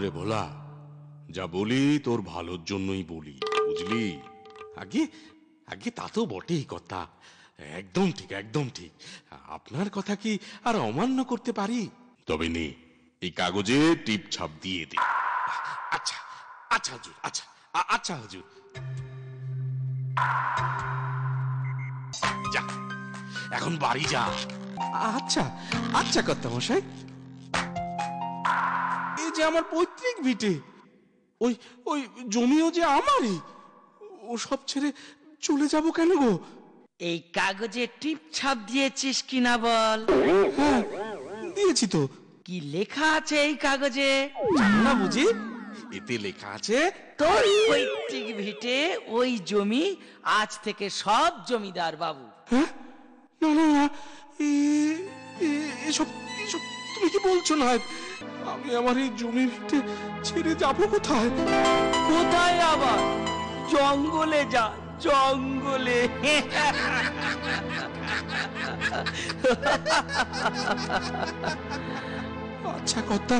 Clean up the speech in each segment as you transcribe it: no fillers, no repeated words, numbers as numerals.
রে ভোলা, যা বলি তোর ভালোর জন্যই বলি, বুঝলি? আগে আগে তা তো বটেই কথা, একদম ঠিক একদম ঠিক। আপনার কথা কি আর অমান্য করতে পারি? তবে নে, এই কাগজে টিপ ছাপ দিয়ে দে। আচ্ছা আচ্ছা হুজুর, আচ্ছা আচ্ছা হুজুর। যা, এখন বাড়ি যা। আচ্ছা আচ্ছা কর্তামশাই। এই যে আমার পৈতৃক ভিটে, ওই ওই জমিও যে আমারই, ও সব ছেড়ে চলে যাব কেন গো? এই কাগজে টিপ ছাপ দিয়েছিস কিনা বল? হ্যাঁ, দিয়েছি তো। কি লেখা আছে এই কাগজে? জানো না বুঝি? এতে লেখা আছে, তোর পৈতৃক ভিটে ওই জমি আজ থেকে সব জমিদার বাবু। হ্যাঁ? না না না, এসব এসব তুমি কি বলছো? না, আমি আমার এই জমি ভিটে ছেড়ে যাবো কোথায়? কোথায় আবার? জঙ্গলে যা, জঙ্গলে। আচ্ছা কর্তা,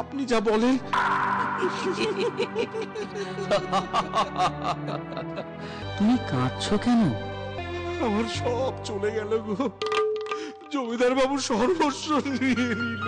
আপনি যা বলেন। তুমি কাঁদছো কেন? আমার সব চলে গেল গো, জমিদার বাবু সর্বস্ব নিয়ে নিল।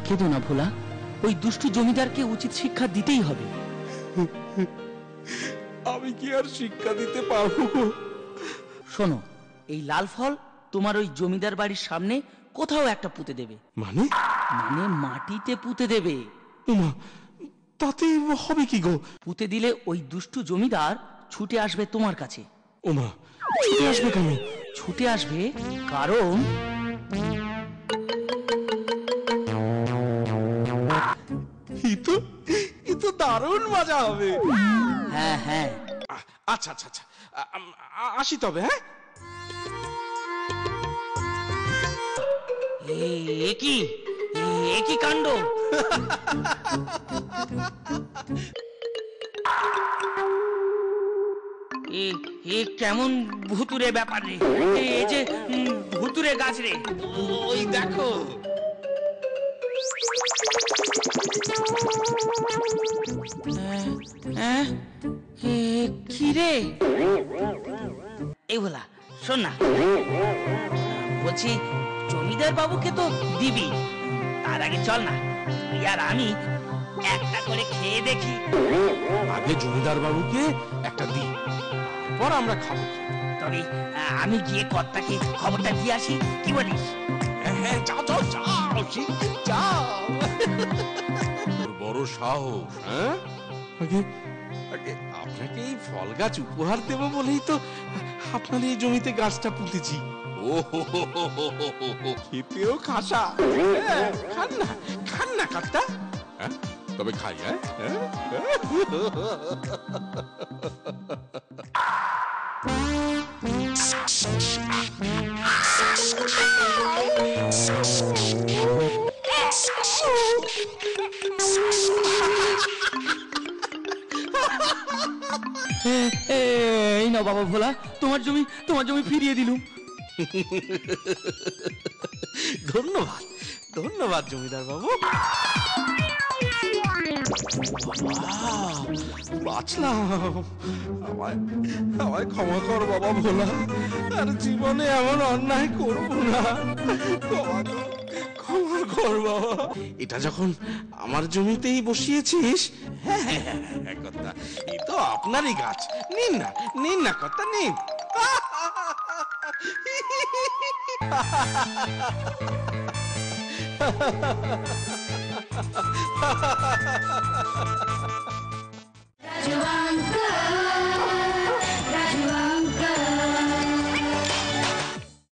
কেঁদো না ভোলা, ওই দুষ্টু জমিদারকে উচিত শিক্ষা দিতেই হবে। আমি কি আর শিক্ষা দিতে পারবো? শোনো, এই লাল ফল তোমার ওই জমিদার বাড়ির সামনে কোথাও একটা পুঁতে দেবে। মানে? মানে মাটিতে পুঁতে দেবে। ওমা, তাতে হবে কি গো? পুঁতে দিলে ওই দুষ্টু জমিদার ছুটে আসবে তোমার কাছে। ওমা, ছুটে আসবে কেন? ছুটে আসবে কারণ এ তো দারুণ মজা হবে। হ্যাঁ হ্যাঁ। আচ্ছা আচ্ছা আচ্ছা, আসি তবে। হ্যাঁ, এ কি কাণ্ড! এ কেমন ভুতুরে ব্যাপার রে! এই যে ভুতুরে গাছ রে, ওই দেখো। কি রে? এই বলা, শোন না, বলছি জমিদার বাবুকে তো দিবি, তার আগে চল না তুই আর আমি একটা করে খেয়ে দেখি। আগে জমিদার বাবুকে একটা দিই, তারপর আমরা খাবো। তবে আমি গিয়ে কর্তাকে খবরটা দিয়ে আসি, কি বলিস? হ্যাঁ, যাও যাও যাও, শিগগির যাও। তোর বড় সাহস! হ্যাঁ, আগে আগে আপনাকে এই ফল গাছ উপহার দেব বলেই তো আপনার এই জমিতে গাছটা পুঁতেছি। ও খেতেও খাসা। খান না কাটটা। হ্যাঁ, তবে খাই। হ্যাঁ, এই নাও বাবা ভোলা, তোমার জমি ফিরিয়ে দিলুম। ধন্যবাদ ধন্যবাদ জমিদার বাবু। বাঁচলাম। আমায় ক্ষমা কর বাবা ভোলা, আর জীবনে এমন অন্যায় করব না। ক্ষমা কর বাবা। এটা যখন আমার জমিতেই বসিয়েছিস, হ্যাঁ কথা, এই তো আপনারই গাছ। নিন না কথা, নিন। Rajavanga